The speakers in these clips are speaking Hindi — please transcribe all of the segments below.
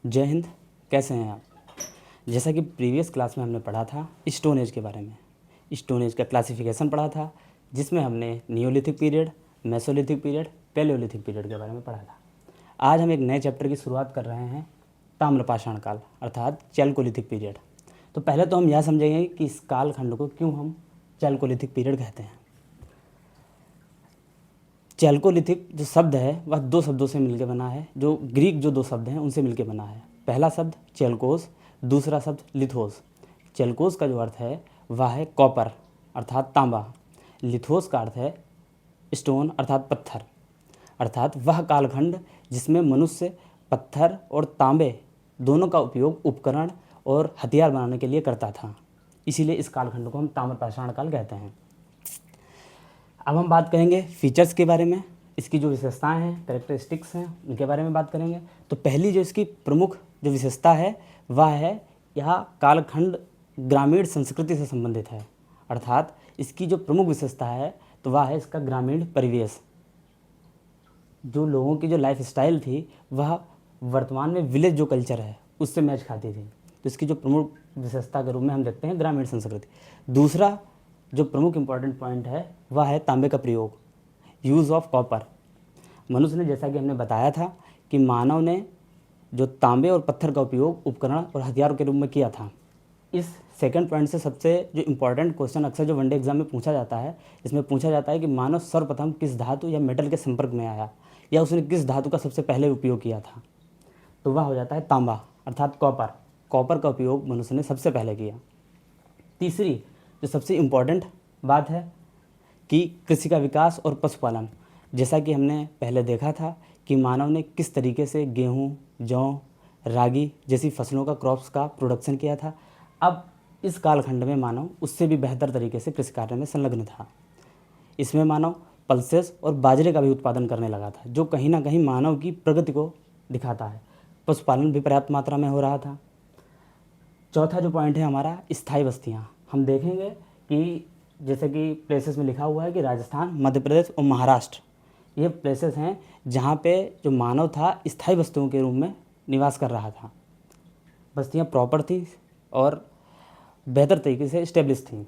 जय हिंद। कैसे हैं आप? जैसा कि प्रीवियस क्लास में हमने पढ़ा था स्टोन एज के बारे में, स्टोन एज का क्लासिफिकेशन पढ़ा था, जिसमें हमने Neolithic period, Mesolithic period, Palaeolithic period के बारे में पढ़ा था। आज हम एक नए चैप्टर की शुरुआत कर रहे हैं, ताम्रपाषाण काल अर्थात चैल्कोलिथिक पीरियड। तो पहले तो हम यह समझेंगे कि इस कालखंड को क्यों हम चैल्कोलिथिक पीरियड कहते हैं। चैल्कोलिथिक जो शब्द है वह दो शब्दों से मिलकर बना है, जो ग्रीक जो दो शब्द हैं उनसे मिलकर बना है। पहला शब्द चैल्कोस, दूसरा शब्द लिथोस। चैल्कोस का जो अर्थ है वह है कॉपर अर्थात तांबा। लिथोस का अर्थ है स्टोन अर्थात पत्थर। अर्थात वह कालखंड जिसमें मनुष्य पत्थर और तांबे दोनों का उपयोग उपकरण और हथियार बनाने के लिए करता था। इसीलिए इस कालखंड को हम ताम्रपाषाण काल कहते हैं। अब हम बात करेंगे फीचर्स के बारे में, इसकी जो विशेषताएं हैं, कैरेक्टरिस्टिक्स हैं, उनके बारे में बात करेंगे। तो पहली जो इसकी प्रमुख जो विशेषता है वह है यह कालखंड ग्रामीण संस्कृति से संबंधित है। अर्थात इसकी जो प्रमुख विशेषता है तो वह है इसका ग्रामीण परिवेश। जो लोगों की जो लाइफ स्टाइल थी वह वर्तमान में विलेज जो कल्चर है उससे मैच खाती थी। तो इसकी जो प्रमुख विशेषता के रूप में हम देखते हैं ग्रामीण संस्कृति। दूसरा जो प्रमुख इंपॉर्टेंट पॉइंट है वह है तांबे का प्रयोग, यूज़ ऑफ कॉपर। मनुष्य ने, जैसा कि हमने बताया था कि मानव ने जो तांबे और पत्थर का उपयोग उपकरण और हथियारों के रूप में किया था। इस सेकंड पॉइंट से सबसे जो इम्पोर्टेंट क्वेश्चन अक्सर जो वनडे एग्जाम में पूछा जाता है, इसमें पूछा जाता है कि मानव सर्वप्रथम किस धातु या मेटल के संपर्क में आया या उसने किस धातु का सबसे पहले उपयोग किया था। तो वह हो जाता है तांबा अर्थात कॉपर। कॉपर का उपयोग मनुष्य ने सबसे पहले किया। तीसरी जो सबसे इम्पॉर्टेंट बात है कि कृषि का विकास और पशुपालन। जैसा कि हमने पहले देखा था कि मानव ने किस तरीके से गेहूँ, जौ, रागी जैसी फसलों का क्रॉप्स का प्रोडक्शन किया था। अब इस कालखंड में मानव उससे भी बेहतर तरीके से कृषि कार्य में संलग्न था। इसमें मानव पल्सेस और बाजरे का भी उत्पादन करने लगा था, जो कहीं ना कहीं मानव की प्रगति को दिखाता है। पशुपालन भी पर्याप्त मात्रा में हो रहा था। चौथा जो पॉइंट है हमारा स्थायी बस्तियाँ। हम देखेंगे कि जैसे कि प्लेसेस में लिखा हुआ है कि राजस्थान, मध्य प्रदेश और महाराष्ट्र ये प्लेसेस हैं जहाँ पे जो मानव था स्थायी बस्तियों के रूप में निवास कर रहा था। बस्तियाँ प्रॉपर थी और बेहतर तरीके से इस्टेब्लिश थी।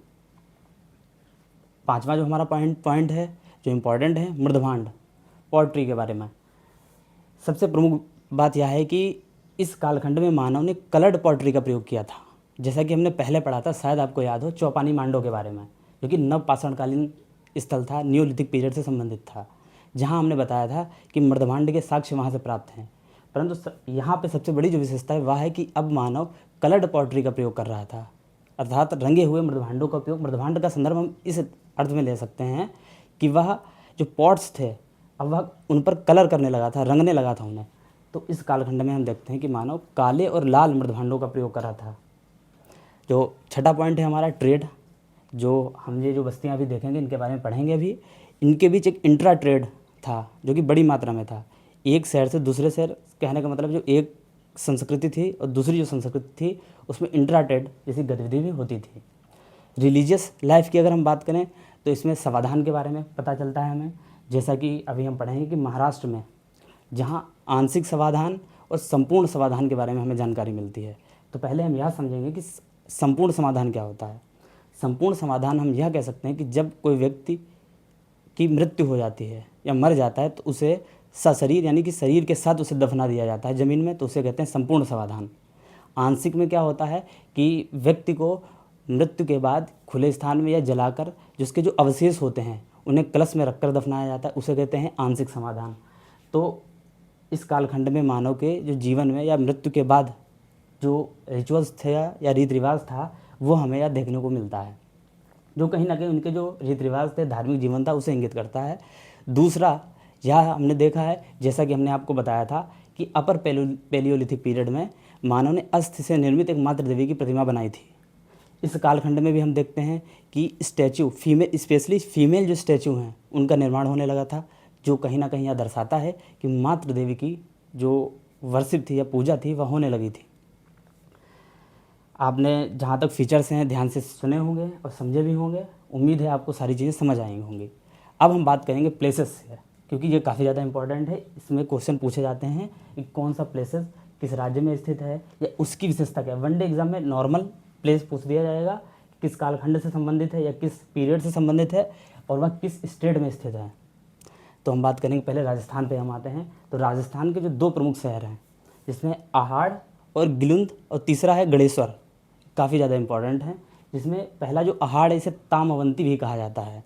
पांचवा जो हमारा पॉइंट है जो इम्पोर्टेंट है, मृदभांड, पॉटरी के बारे में। सबसे प्रमुख बात यह है कि इस कालखंड में मानव ने कलर्ड पॉटरी का प्रयोग किया था। जैसा कि हमने पहले पढ़ा था, शायद आपको याद हो, चौपानी मांडो के बारे में, जो कि नवपाषाणकालीन स्थल था, नियोलिथिक पीरियड से संबंधित था, जहां हमने बताया था कि मृदभांड के साक्ष्य वहां से प्राप्त हैं। परंतु यहाँ पे सबसे बड़ी जो विशेषता है वह है कि अब मानव कलर्ड पॉटरी का प्रयोग कर रहा था, अर्थात रंगे हुए मृदभांडों का उपयोग। मृदभांड का संदर्भ हम इस अर्थ में ले सकते हैं कि वह जो पॉट्स थे अब वह उन पर कलर करने लगा था, रंगने लगा था उन्हें। तो इस कालखंड में हम देखते हैं कि मानव काले और लाल मृदभांडों का प्रयोग कर रहा था। जो छठा पॉइंट है हमारा ट्रेड, जो हम ये जो बस्तियाँ अभी देखेंगे इनके बारे में पढ़ेंगे अभी, इनके बीच एक इंट्रा ट्रेड था जो कि बड़ी मात्रा में था। एक शहर से दूसरे शहर, कहने का मतलब जो एक संस्कृति थी और दूसरी जो संस्कृति थी उसमें इंट्रा ट्रेड जैसी गतिविधि भी होती थी। रिलीजियस लाइफ की अगर हम बात करें तो इसमें समाधान के बारे में पता चलता है हमें, जैसा कि अभी हम पढ़ेंगे कि महाराष्ट्र में जहाँ आंशिक समाधान और संपूर्ण समाधान के बारे में हमें जानकारी मिलती है। तो पहले हम यह समझेंगे कि संपूर्ण समाधान क्या होता है। संपूर्ण समाधान हम यह कह सकते हैं कि जब कोई व्यक्ति की मृत्यु हो जाती है या मर जाता है तो उसे सशरीर यानी कि शरीर के साथ उसे दफना दिया जाता है ज़मीन में, तो उसे कहते हैं संपूर्ण समाधान। आंशिक में क्या होता है कि व्यक्ति को मृत्यु के बाद खुले स्थान में या जलाकर जिसके जो अवशेष होते हैं उन्हें कलश में रखकर दफनाया जाता है, उसे कहते हैं आंशिक समाधान। तो इस कालखंड में मानव के जो जीवन में या मृत्यु के बाद जो रिचुअल्स थे या रीति रिवाज था वो हमें यह देखने को मिलता है, जो कहीं ना कहीं उनके जो रीति रिवाज थे, धार्मिक जीवन था, उसे इंगित करता है। दूसरा यह हमने देखा है, जैसा कि हमने आपको बताया था कि अपर पैलियोलिथिक पीरियड में मानव ने अस्थि से निर्मित एक मातृ देवी की प्रतिमा बनाई थी। इस कालखंड में भी हम देखते हैं कि स्टैचू, फीमेल स्पेशली फीमेल जो स्टैचू हैं उनका निर्माण होने लगा था, जो कहीं ना कहीं यह दर्शाता है कि मातृ देवी की जो वर्शिप थी या पूजा थी वह होने लगी थी। आपने जहाँ तक फीचर्स हैं ध्यान से सुने होंगे और समझे भी होंगे, उम्मीद है आपको सारी चीज़ें समझ आई होंगी। अब हम बात करेंगे प्लेसेस से, क्योंकि ये काफ़ी ज़्यादा इंपॉर्टेंट है। इसमें क्वेश्चन पूछे जाते हैं कि कौन सा प्लेसेस किस राज्य में स्थित है या उसकी विशेषता क्या है। वनडे एग्जाम में नॉर्मल प्लेस पूछ दिया जाएगा, किस कालखंड से संबंधित है या किस पीरियड से संबंधित है और वह किस स्टेट में स्थित है। तो हम बात करेंगे पहले राजस्थान पे हम आते हैं। तो राजस्थान के जो 2 प्रमुख शहर हैं जिसमें आहाड़ और गिलुंद और तीसरा है गणेश्वर, काफ़ी ज़्यादा इम्पॉर्टेंट है। जिसमें पहला जो आहाड़ है इसे तामवंती भी कहा जाता है।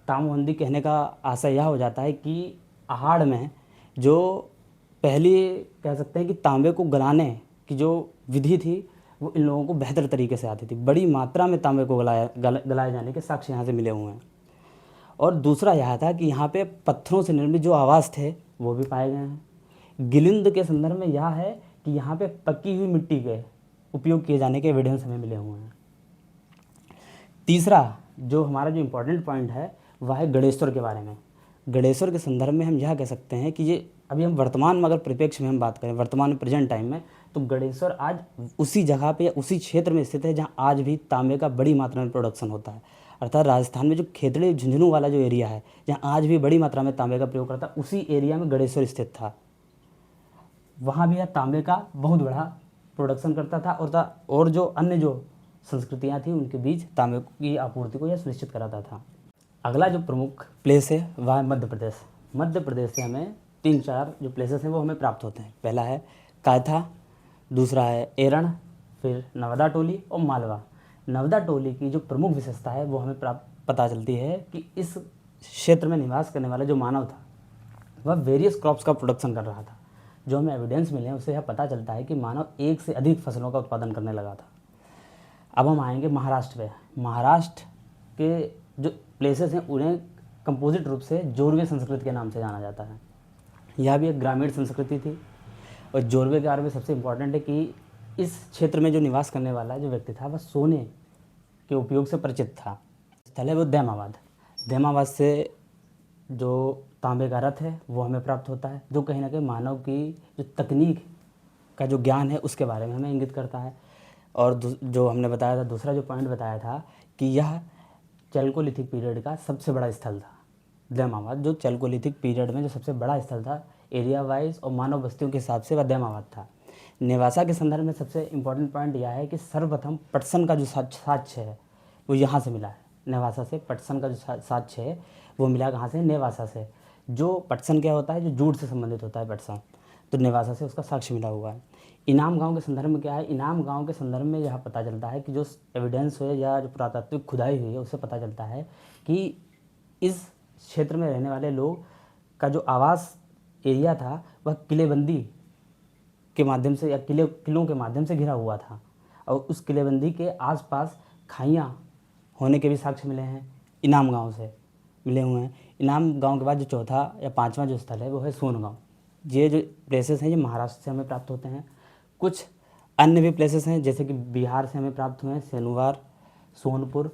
तामवंती कहने का आशय यह हो जाता है कि आहाड़ में जो पहली कह सकते हैं कि तांबे को गलाने की जो विधि थी वो इन लोगों को बेहतर तरीके से आती थी। बड़ी मात्रा में तांबे को गलाए जाने के साक्ष्य यहाँ से मिले हुए हैं। और दूसरा यह था कि यहाँ पे पत्थरों से निर्मित जो आवास थे वो भी पाए गए हैं। गिलिंद के संदर्भ में यह है कि यहाँ पे पकी हुई मिट्टी के उपयोग किए जाने के एविडेंस हमें मिले हुए हैं। तीसरा जो हमारा जो इम्पोर्टेंट पॉइंट है वह है गणेश्वर के बारे में। गणेश्वर के संदर्भ में हम यह कह सकते हैं कि ये अभी हम वर्तमान में अगर परिप्रेक्ष्य में हम बात करें, वर्तमान में प्रेजेंट टाइम में, तो गणेश्वर आज उसी जगह पे या उसी क्षेत्र में स्थित है जहाँ आज भी तांबे का बड़ी मात्रा में प्रोडक्शन होता है। अर्थात राजस्थान में जो खेतड़ी झुंझुनू वाला जो एरिया है जहाँ आज भी बड़ी मात्रा में तांबे का प्रयोग करता है, उसी एरिया में गणेश्वर स्थित था। वहाँ भी यह तांबे का बहुत बड़ा प्रोडक्शन करता था और जो अन्य जो संस्कृतियाँ थी उनके बीच तांबे की आपूर्ति को यह सुनिश्चित कराता था। अगला जो प्रमुख प्लेस है वह है मध्य प्रदेश। मध्य प्रदेश से हमें 3-4 जो प्लेसेस हैं वो हमें प्राप्त होते हैं। पहला है कायथा, दूसरा है एरण, फिर नवदा टोली और मालवा। नवदा टोली की जो प्रमुख विशेषता है वो हमें पता चलती है कि इस क्षेत्र में निवास करने वाला जो मानव था वह वेरियस क्रॉप्स का प्रोडक्शन कर रहा था। जो हमें एविडेंस मिले हैं उससे यह पता चलता है कि मानव एक से अधिक फसलों का उत्पादन करने लगा था। अब हम आएंगे महाराष्ट्र पे। महाराष्ट्र के जो प्लेसेस हैं उन्हें कंपोजिट रूप से जोरवे संस्कृति के नाम से जाना जाता है। यह भी एक ग्रामीण संस्कृति थी और जोरवे के बारे में सबसे इम्पॉर्टेंट है कि इस क्षेत्र में जो निवास करने वाला जो व्यक्ति था वह सोने के उपयोग से परिचित था। स्थल है वो दैमाबाद। दैमाबाद से जो तांबे का रथ है वो हमें प्राप्त होता है, जो कहीं ना कहीं मानव की जो तकनीक का जो ज्ञान है उसके बारे में हमें इंगित करता है। और जो हमने बताया था, दूसरा जो पॉइंट बताया था कि यह चैल्कोलिथिक पीरियड का सबसे बड़ा स्थल था। दैमाबाद जो चैल्कोलिथिक पीरियड में जो सबसे बड़ा स्थल था एरिया वाइज और मानव बस्तियों के हिसाब से वह दैमाबाद था। नेवासा के संदर्भ में सबसे इम्पोर्टेंट पॉइंट यह है कि सर्वप्रथम पटसन का जो साक्ष्य है वो यहाँ से मिला है। नेवासा से पटसन का जो साक्ष्य है वो मिला कहाँ से? नेवासा से। जो पटसन क्या होता है? जो जूट से संबंधित होता है पटसन, तो नेवासा से उसका साक्ष्य मिला हुआ है। इनाम गांव के संदर्भ में क्या है? इनाम गांव के संदर्भ में यह पता चलता है कि जो एविडेंस है या जो पुरातात्विक खुदाई हुई है उससे पता चलता है कि इस क्षेत्र में रहने वाले लोग का जो आवास एरिया था वह किलेबंदी के माध्यम से या किलों के माध्यम से घिरा हुआ था और उस किलेबंदी के आसपास खाइयाँ होने के भी साक्ष्य मिले हैं। इनाम गांव से मिले हुए हैं। इनाम गांव के बाद जो चौथा या 5वां जो स्थल है वो है सोनगांव। ये जो प्लेसेस हैं ये महाराष्ट्र से हमें प्राप्त होते हैं। कुछ अन्य भी प्लेसेस हैं जैसे कि बिहार से हमें प्राप्त हुए हैं। सेनुवार, सोनपुर,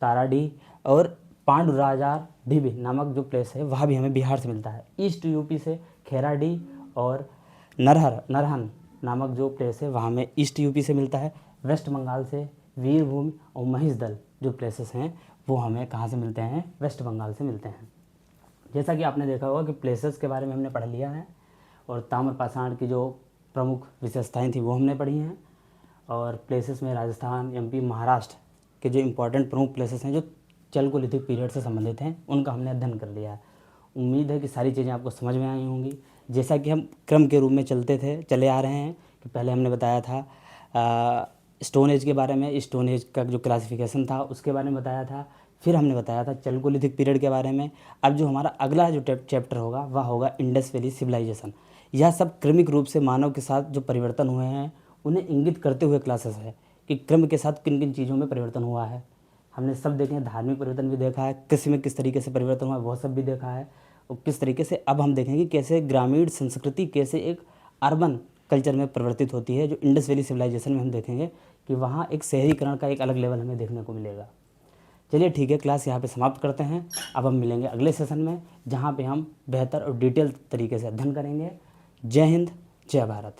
ताराडीह और पांडुराजार ढीबी नामक जो प्लेस है वह भी हमें बिहार से मिलता है। ईस्ट यूपी से खेराडी और नरहन नामक जो प्लेस है वहाँ में ईस्ट यूपी से मिलता है। वेस्ट बंगाल से वीरभूमि और महिषदल जो प्लेसेस हैं वो हमें कहाँ से मिलते हैं? वेस्ट बंगाल से मिलते हैं। जैसा कि आपने देखा होगा कि प्लेसेस के बारे में हमने पढ़ लिया है और ताम्रपाषाण की जो प्रमुख विशेषताएं थी वो हमने पढ़ी हैं। और प्लेसेस में राजस्थान, एमपी, महाराष्ट्र के जो इम्पोर्टेंट प्रमुख प्लेसेस हैं जो चैल्कोलिथिक पीरियड से संबंधित हैं उनका हमने अध्ययन कर लिया है। उम्मीद है कि सारी चीज़ें आपको समझ में आई होंगी। जैसा कि हम क्रम के रूप में चले आ रहे हैं कि पहले हमने बताया था स्टोन एज के बारे में, स्टोन एज का जो क्लासिफिकेशन था उसके बारे में बताया था। फिर हमने बताया था चैल्कोलिथिक पीरियड के बारे में। अब जो हमारा अगला जो चैप्टर होगा वह होगा इंडस वैली सिविलाइजेशन। यह सब क्रमिक रूप से मानव के साथ जो परिवर्तन हुए हैं उन्हें इंगित करते हुए क्लासेस है कि क्रम के साथ किन किन चीज़ों में परिवर्तन हुआ है। हमने सब देखे हैं, धार्मिक परिवर्तन भी देखा है, कृषि में किस तरीके से परिवर्तन हुआ है वो सब भी देखा है, और किस तरीके से अब हम देखेंगे कैसे ग्रामीण संस्कृति कैसे एक अर्बन कल्चर में परिवर्तित होती है। जो इंडस वैली सिविलाइजेशन में हम देखेंगे कि वहाँ एक शहरीकरण का एक अलग लेवल हमें देखने को मिलेगा। चलिए ठीक है, क्लास यहाँ पे समाप्त करते हैं। अब हम मिलेंगे अगले सेशन में जहाँ पे हम बेहतर और डिटेल तरीके से अध्ययन करेंगे। जय हिंद, जय भारत।